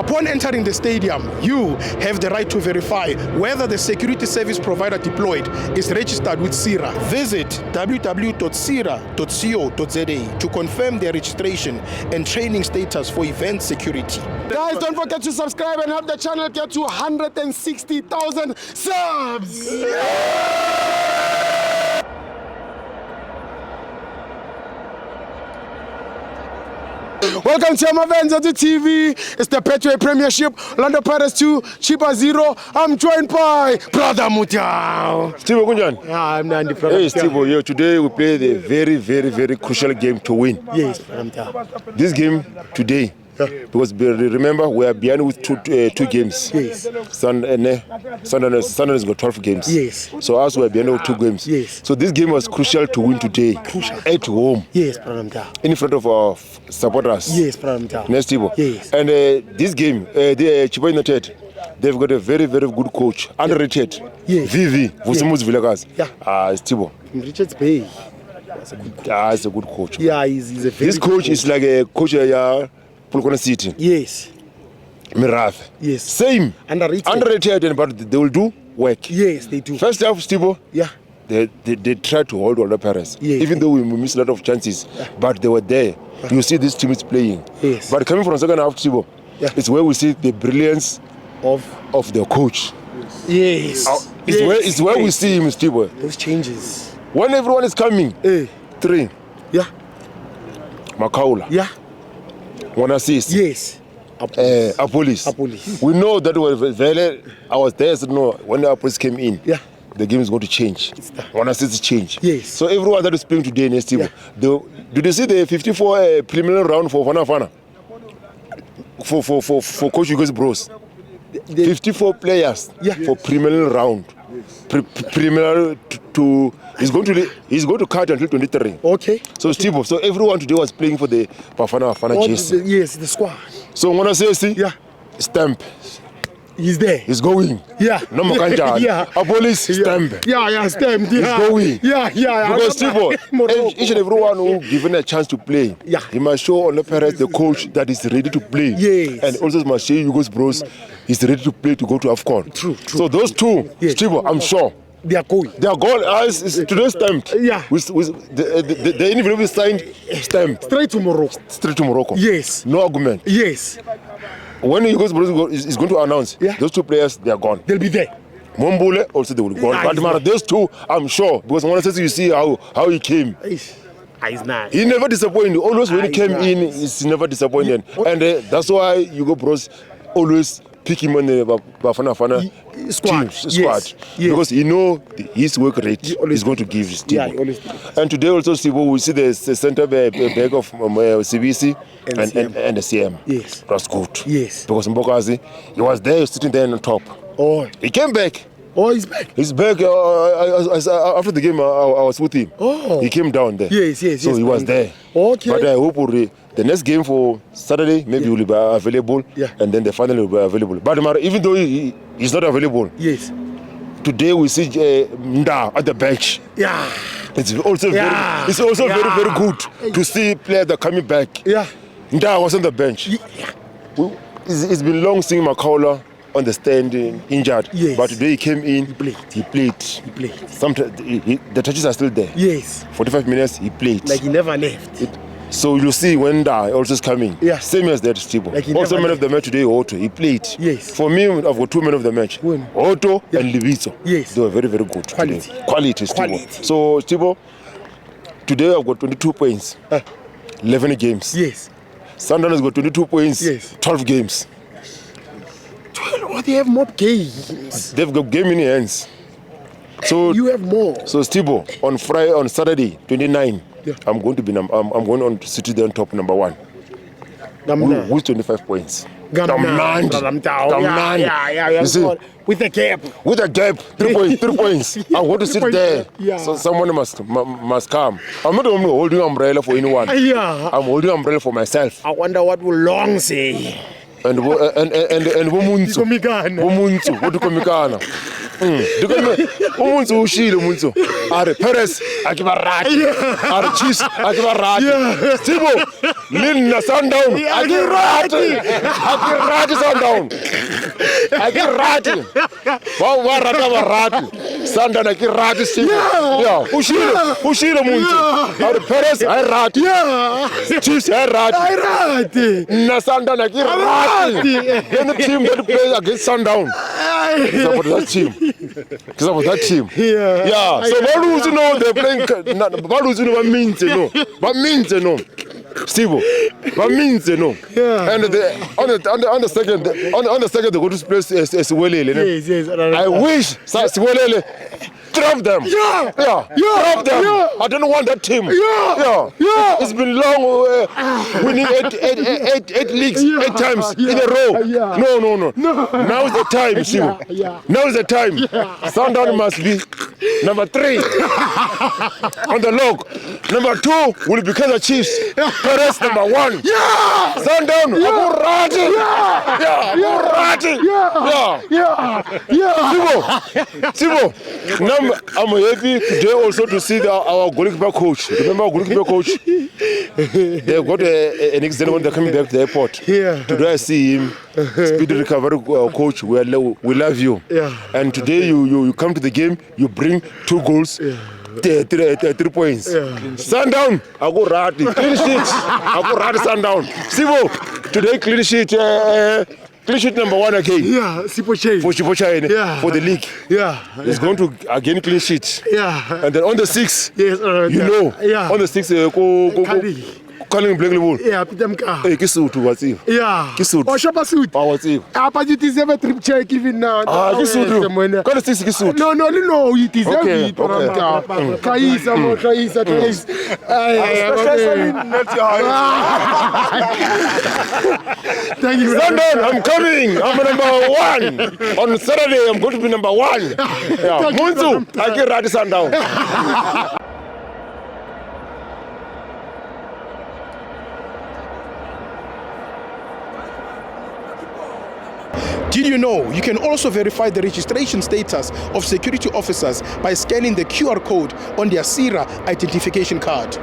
Upon entering the stadium, you have the right to verify whether the security service provider deployed is registered with CIRA. Visit www.cira.co.za to confirm their registration and training status for event security. Guys, don't forget to subscribe and help the channel get to 160,000 subs! Welcome to FANS Wethu TV. It's the Betway Premiership. Orlando Pirates 2, Chippa 0. I'm joined by Brother Mutao. Steve Kunjan. I'm Nandi. Hey Steve, yeah, today we play the very crucial game to win. Yes, this game today. Because remember, we are behind with two games. Yes. Sunday has got 12 games. Yes. So us, we are behind with 2 games. Yes. So this game was crucial to win today. Crucial. At home. Yes, in front of our supporters. Yes, Next Steve. Yes. And this game, the Chippa United, they've got a very good coach, underrated. Yes. Vivi, Vusimus Villagaz. Yeah. Steve. Richards Bay. He's a good coach. Yeah, he's a very This coach is like a coach. City. Yes. Miraf. Yes. Same. Underrated, but they will do work. Yes, they do. First half, Steve. Yeah. They try to hold all the Paris. Yes. Even though we missed a lot of chances, but they were there. You see this team is playing. Yes. But coming from second half, Steve, it's where we see the brilliance of the coach. Yes. It's where we see him, Steve. Those changes. When everyone is coming. 3. Yeah. Makaula. Yeah. 1 assist. Yes. Apolis. We know that I was there, so no, when the Apolis came in, the game is going to change. 1 assist change. Yes. So everyone that is playing today, next team, did you see the 54 preliminary round for Fana? For Coach Hugo's Bros. 54 players for preliminary round. Preliminary to he's going to cut until 23. Okay. So Steve, so everyone today was playing for the Bafana jersey. Yes, the squad. So when I say stamp. He's there. He's going. Yeah. No Makanja. A police stamp. Yeah, stamp. He's going. Yeah. Because Steve, each and everyone who given a chance to play, he must show on the parents the coach that is ready to play. Yes. And also must show Hugo's Bros is ready to play to go to AFCON. True. So those two, Steve, I'm sure. They are going. Their goal is today stamped. Yeah. With the envelope is signed, stamped. Straight to Morocco. Yes. No argument. Yes. When Hugo's Bros is going to announce, those 2 players, they are gone. They'll be there. Mombule also they will go. But those 2, I'm sure, because when I said you see how he came. He's nice. He never disappointed. Always when he came in, he's never disappointed. And that's why Hugo Bros always pick him on the Bafana squad. Yes. Because he know his work rate is going to give his team. And today also, Steve, we see the center back of CBC and the CM. Yes. That's good. Yes. Because Mbokazi, he was there, sitting there on top. Oh. He came back. Oh, he's back. He's back. After the game, I was with him. Oh. He came down there. Yes. So he was there. Okay. But I hope the next game for Saturday, maybe he will be available. And then the final will be available. But even though he's not available, today we see Mda at the bench. Yeah. It's also very good to see players that are coming back. Yeah. Mda was on the bench. It's been long seeing Makaula on the stand injured. Yes. But today he came in, he played. Sometimes the touches are still there. Yes. 45 minutes, he played. Like he never left. So you see when Da also is coming. Yeah. Same as that, Steve. Like also man of the match today, Otto. He played. Yes. For me, I've got 2 men of the match. When? Otto and Libizo. Yes. They were very good Quality. today. Quality, Steve. So, Steve, today I've got 22 points. 11 games. Yes. Sunderland has got 22 points. Yes. 12 games. 12? Oh, they have more games. They've got game in their hands. So you have more. So Steve, on Saturday, 29. I'm going to be I'm going on to sit there on top number 1. With 25 points. Yeah. You see? With a gap. 3 points. I want to sit there. Yeah. So someone must come. I'm not only holding umbrella for anyone. Yeah. I'm holding umbrella for myself. I wonder what will Long say. And Womunzu. Umuntu ushile umuntu. Are Perez akibarati. Are Cheese akibarati. Steve, Lina Sundown. Akirati Sundown. Akirati. Wa rata wa rati. Sundown akirati Steve. Yeah. Ushira muntu. Our Perez rati. Yeah. Chiefs rati. Na Sundown akirati. Then the team that plays against Sundown. It's about that team. Yeah. So Baluzi know they're playing. Baluzi know what means no. Steve, what means no. Yeah. And on the second they go to place as Welele. Yes. I wish Welele drop them. Yeah. Drop them. Yeah. I don't want that team. Yeah. It's been long winning eight leagues 8 times in a row. No. Now is the time, Steve. Now is the time. Sundown must be number 3 on the log. Number 2 will be Kaizer Chiefs. Perez number 1. Yeah. Sundown. Aburati. Sibo. Now I'm happy today also to see our goalkeeper coach. Remember our goalkeeper coach? They got an accident when they're coming back to the airport. Today I see him. Speedy recovery coach. We love you. And today you come to the game. You bring 2 goals. 3 points. Sundown, I go rat. Clean sheet. I go rat Sundown. Sibo, today clean sheet. Clean sheet number 1 again. For Chippa for the league. It's going to again clean sheet. And then on the 6th, on the 6th, calling Black Bull. Kisutu what's it? Kisutu. Oh, Shopper suit. Oh, what's it? But it is ever trip check even now. Kisutu. Got a 6 Kisutu. No, it is every Kaisa. Thank you. London, I'm coming. I'm number 1. On Saturday, I'm going to be number 1. Munzu, I get ready Sundown. Did you know you can also verify the registration status of security officers by scanning the QR code on their SIRA identification card?